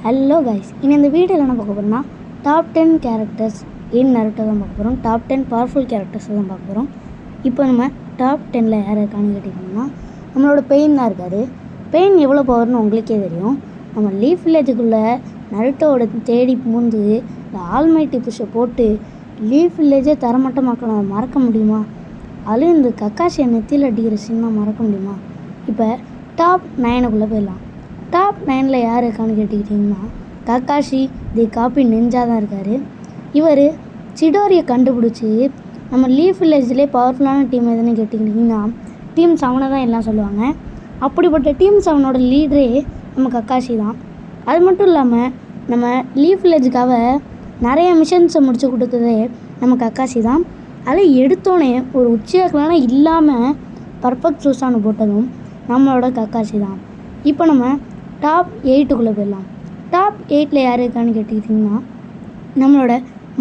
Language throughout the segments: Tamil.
ஹலோ கைஸ், இந்த வீடியோவில் என்ன பார்க்க போகிறோம்னா டாப் 10 கேரக்டர்ஸ் இன் நருட்டோ தான் பார்க்க போகிறோம். டாப் 10 பவர்ஃபுல் கேரக்டர்ஸ் தான் பார்க்க போகிறோம். இப்போ நம்ம டாப் 10ல் யார் இருக்கான்னு கேட்டிங்கன்னா நம்மளோட பெயின் தான் இருக்கார். பெயின் எவ்வளோ பவர்னு உங்களுக்கே தெரியும். நம்ம லீஃப் வில்லேஜுக்குள்ளே நருட்டோவோட தேடி பூந்து இந்த ஆல்மைட்டி புஷை போட்டு லீஃப் வில்லேஜே தரமட்டமாக்க மறக்க முடியுமா? அதுவும் இந்த கக்காஷியை நெத்தியில் அடிக்கிற சின்ன மறக்க முடியுமா? இப்போ டாப் 9க்குள்ளே போயிடலாம். டாப் 9ல் யார் இருக்கான்னு கேட்டுக்கிட்டிங்கன்னா கக்காஷி தி காப்பி நிஞ்சா தான் இருக்கார். இவர் சிடோரியை கண்டுபிடிச்சி நம்ம லீஃப் வில்லேஜ்லேயே பவர்ஃபுல்லான டீம் எதுன்னு கேட்டுக்கிட்டிங்கன்னா டீம் 7 தான் எல்லாம் சொல்லுவாங்க. அப்படிப்பட்ட டீம் 7ஓட லீடரே நம்ம கக்காஷி தான். அது மட்டும் இல்லாமல் நம்ம லீஃப் வில்லேஜுக்காக நிறைய மிஷன்ஸை முடிச்சு கொடுத்ததே நம்ம கக்காஷி தான். அதை எடுத்தோடனே ஒரு உச்சியாக்கலான இல்லாமல் பர்ஃபெக்ட் சூஸானு போட்டதும் நம்மளோட கக்காஷி தான். இப்போ நம்ம டாப் 8க்குள்ளே போயிடலாம். டாப் 8ல் யார் இருக்கான்னு கேட்டுக்கிட்டிங்கன்னா நம்மளோட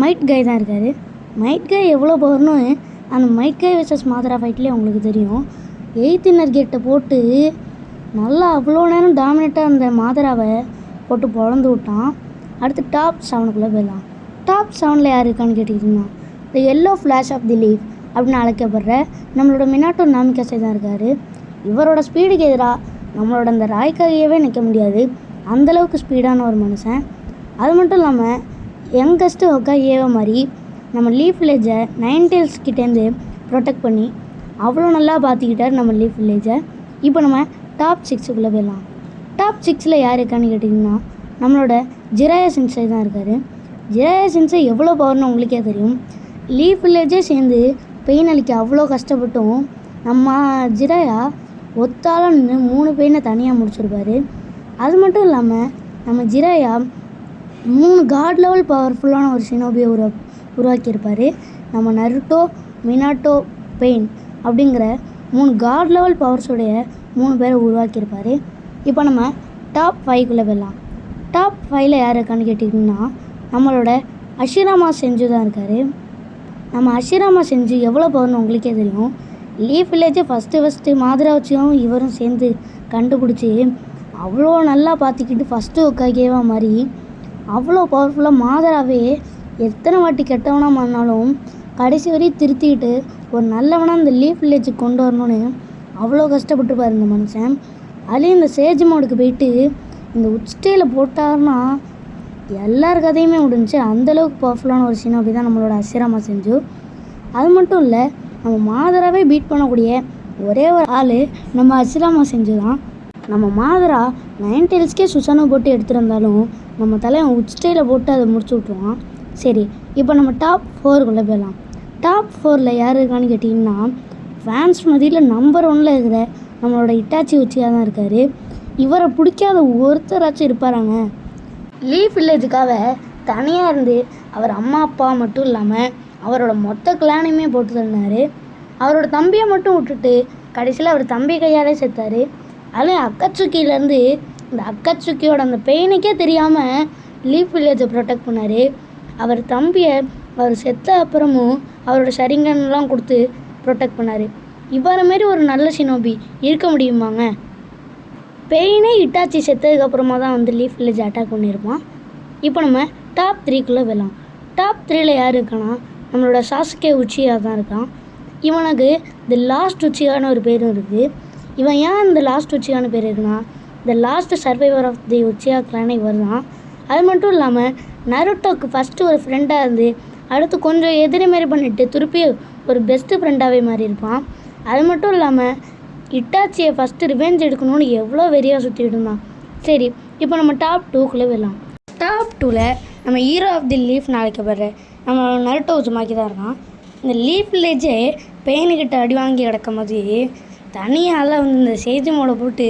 மைட் கை தான் இருக்கார். மைட் கை எவ்வளோ பவர்னு அந்த மைட் கை வெர்சஸ் மாதரா ஃபைட்லேயே உங்களுக்கு தெரியும். 8th இன்னர் கேட்டை போட்டு நல்லா அவ்வளோ நேரம் டாமினேட்டாக அந்த மாதராவை போட்டு பொழந்து விட்டான். அடுத்து டாப் 7க்குள்ளே போயிடலாம். டாப் 7ல் யார் இருக்கான்னு கேட்டுக்கிட்டிங்கன்னா the yellow flash of the leaf அப்படின்னு அழைக்கப்படுற நம்மளோட மினாட்டோ நாமிகாசே தான் இருக்கார். இவரோட ஸ்பீடுக்கு எதிராக நம்மளோட அந்த ராய்க்காகவே நிற்க முடியாது, அந்தளவுக்கு ஸ்பீடான ஒரு மனுஷன். அது மட்டும் இல்லாமல் யங்கஸ்ட்டு ஹொக்காகேவை மாதிரி நம்ம லீஃப் வில்லேஜை நைன்டேல்ஸ் கிட்டேருந்து ப்ரொடெக்ட் பண்ணி அவ்வளோ நல்லா பார்த்துக்கிட்டார் நம்ம லீஃப் வில்லேஜை. இப்போ நம்ம டாப் 6க்குள்ளே போயிடலாம். டாப் 6ல் யார் இருக்கான்னு கேட்டிங்கன்னா நம்மளோட ஜிராயா சென்சை தான் இருக்கார். ஜிராயா சென்சை எவ்வளோ பவர்னு உங்களுக்கே தெரியும். லீஃப் வில்லேஜே சேர்ந்து பெயின் அளிக்க அவ்வளோ கஷ்டப்பட்டும் நம்ம ஜிராயா ஒத்தால நின்று 3 பெயினை தனியாக முடிச்சிருப்பார். அது மட்டும் இல்லாமல் நம்ம ஜிராயா 3 காட் லெவல் பவர்ஃபுல்லான ஒரு ஷினோபியை உருவாக்கியிருப்பார். நம்ம நருட்டோ, மினாட்டோ, பெயின் அப்படிங்கிற 3 காட் லெவல் பவர்ஸுடைய 3 பேரை உருவாக்கியிருப்பார். இப்போ நம்ம டாப் 5க்குள்ளே போயிடலாம். டாப் 5ல் யார் இருக்கான்னு கேட்டிங்கன்னா நம்மளோட அஷிராமா செஞ்சு தான் இருக்கார். நம்ம அஷிராமா செஞ்சு எவ்வளோ பவர்னு உங்களுக்கே தெரியும். லீஃப் வில்லேஜை ஃபஸ்ட்டு மாதராவச்சியும் இவரும் சேர்ந்து கண்டுபிடிச்சி அவ்வளோ நல்லா பார்த்துக்கிட்டு ஃபஸ்ட்டு ஹொக்காகேவா மாதிரி அவ்வளோ பவர்ஃபுல்லாக மாதராவே எத்தனை வாட்டி கெட்டவனாக மாறினாலும் கடைசி வரையும் திருத்திக்கிட்டு ஒரு நல்லவனாக இந்த லீஃப் வில்லேஜுக்கு கொண்டு வரணும்னு அவ்வளோ கஷ்டப்பட்டுப்பார் இந்த மனுஷன். அதுலேயும் இந்த சேஜ் மோடுக்கு போயிட்டு இந்த உச்டேயில் போட்டார்னா எல்லார் கதையுமே முடிஞ்சு அந்தளவுக்கு பவர்ஃபுல்லான ஒரு சீன் அப்படி தான் நம்மளோட அஷிராமா செஞ்சு. அது மட்டும் இல்லை, நம்ம மாதராவே பீட் பண்ணக்கூடிய ஒரே ஒரு ஆள் நம்ம அஷிராமா செஞ்சு தான். நம்ம மாதரா நைன்டேல்ஸ்க்கே சுசானு போட்டு எடுத்துருந்தாலும் நம்ம தலைவன் உச்டேயில் போட்டு அதை முடிச்சு விட்ருவான். சரி, இப்போ நம்ம டாப் 4க்குள்ளே போயிடலாம். டாப் 4ல் யார் இருக்கான்னு கேட்டிங்கன்னா ஃபேன்ஸ் மத்தியில் நம்பர் 1ல் இருக்கிற நம்மளோட இட்டாச்சி உச்சியாக தான் இருக்கார். இவரை பிடிக்காத ஒருத்தராச்சும் இருப்பாராங்க? லீஃப் வில்லேஜுக்காக தனியாக இருந்து அவர் அம்மா அப்பா மட்டும் இல்லாமல் அவரோட மொத்த கிளானையுமே போட்டு தந்தார். அவரோட தம்பியை மட்டும் விட்டுட்டு கடைசியில் அவர் தம்பி கையாலே செத்தார். அதுலேயும் அக்கச்சுக்கியிலேருந்து இந்த அக்கச்சுக்கியோட அந்த பெயினுக்கே தெரியாமல் லீஃப் வில்லேஜை ப்ரொடெக்ட் பண்ணார். அவர் தம்பியை அவர் செத்த அப்புறமும் அவரோட ஷரிங்கன்லாம் கொடுத்து ப்ரொடெக்ட் பண்ணார். இவரை மாரி ஒரு நல்ல ஷினோபி இருக்க முடியுமாங்க? பெயினே இட்டாச்சி செத்ததுக்கப்புறமா தான் லீஃப் வில்லேஜ் அட்டாக் பண்ணியிருப்பான். இப்போ நம்ம டாப் 3க்குள்ளே போயிடலாம். டாப் 3ல் யார் இருக்கான்னா நம்மளோட சாசுகே உச்சியா தான் இருக்கான். இவனுக்கு தி லாஸ்ட் உச்சியான்னு ஒரு பேரும் இருக்குது. இவன் ஏன் இந்த லாஸ்ட் உச்சியான்னு பேர் இருக்குன்னா the last survivor of the Uchiha கிளானை இவர் தான். அது மட்டும் இல்லாமல் நருட்டோக்கு ஃபஸ்ட்டு ஒரு ஃப்ரெண்டாக இருந்து அடுத்து கொஞ்சம் எதிரி மாரி பண்ணிவிட்டு திருப்பி ஒரு பெஸ்ட்டு ஃப்ரெண்டாகவே மாறி இருப்பான். அது மட்டும் இல்லாமல் இட்டாச்சியை ஃபஸ்ட்டு ரிவெஞ்ச் எடுக்கணும்னு எவ்வளோ வெறியாக சுற்றிட்டு இருந்தான். சரி, இப்போ நம்ம டாப் 2க்குள்ளே போயிடலாம். டாப் 2ல் நம்ம ஹீரோ ஆஃப் தி லீஃப்னு அழைக்கப்படுற நம்ம நருட்டோ உசுமாக்கி தான் இருக்கான். இந்த லீஃப் வில்லேஜே பெயினுக்கிட்ட அடி வாங்கி கிடக்கும் போது தனியால் இந்த சேஜ் மோடை போட்டு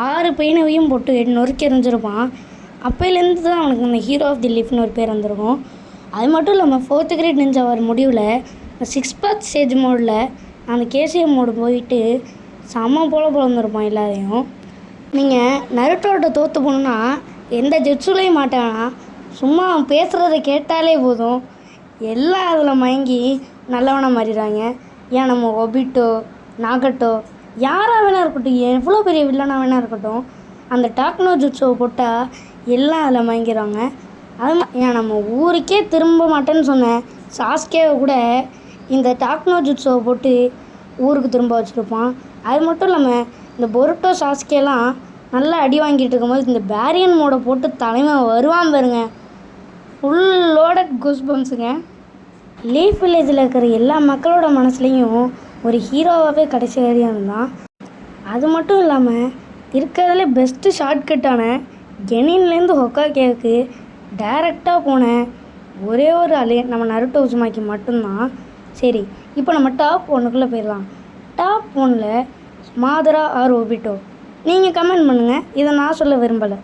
6 பெயினையும் போட்டு நொறுக்கி எறிஞ்சிருப்பான். அப்போலேருந்து தான் அவனுக்கு இந்த ஹீரோ ஆஃப் தி லீஃப்னு ஒரு பேர் வந்திருக்கும். அது மட்டும் இல்லாமல் 4th கிரேட் நிஞ்சா வர முடிவில் 6 பாத் சேஜ் மோடில் அந்த கேசிஎம் மோடு போயிட்டு செம்ம போல பிறந்திருப்பான் எல்லாரையும். நீங்கள் நருட்டோட தோற்று போகணுன்னா எந்த ஜெட்ஸுலையும் மாட்டானா, சும்மா அவன் பேசுகிறத கேட்டாலே போதும் எல்லாம் அதில் மயங்கி நல்லவனாக மாறிடுறாங்க. ஏன் நம்ம ஒபிட்டோ, நாகட்டோ யாராக வேணா இருக்கட்டும், எவ்வளோ பெரிய வில்லனாக வேணா இருக்கட்டும், அந்த டாக்னோ ஜுட்ஸோ போட்டால் எல்லாம் அதில் மயங்கிறாங்க. அது ஏன் நம்ம ஊருக்கே திரும்ப மாட்டேன்னு சொன்னேன் சாஸ்கேவை கூட இந்த டாக்னோ ஜுட்ஸோவை போட்டு ஊருக்கு திரும்ப வச்சுருப்பான். அது மட்டும் இல்லாமல் இந்த பொருட்டோ சாஸ்கேலாம் நல்லா அடி வாங்கிட்டு இருக்கும்போது இந்த பேரியன் மோடை போட்டு தலைமை வருவான் பாருங்க, ஃபுல்லோட கூஸ்பம்ஸுங்க. லீஃப் வில்லேஜில் இருக்கிற எல்லா மக்களோட மனசுலேயும் ஒரு ஹீரோவாகவே கடைசி வரையும் இருந்தான். அது மட்டும் இல்லாமல் இருக்கிறதுல பெஸ்ட்டு ஷார்ட்கட்டான கெனின்லேருந்து ஹொக்காகேவுக்கு டைரெக்டாக போன ஒரே ஒரு ஆள் நம்ம நருட்டோ உசுமாக்கி மட்டும்தான். சரி, இப்போ நம்ம டாப் 1க்குள்ளே போயிடலாம். டாப் 1ல் மாதரா ஆர் ஒபிட்டோ. நீங்கள் கமெண்ட் பண்ணுங்கள், இதை நான் சொல்ல விரும்பலை.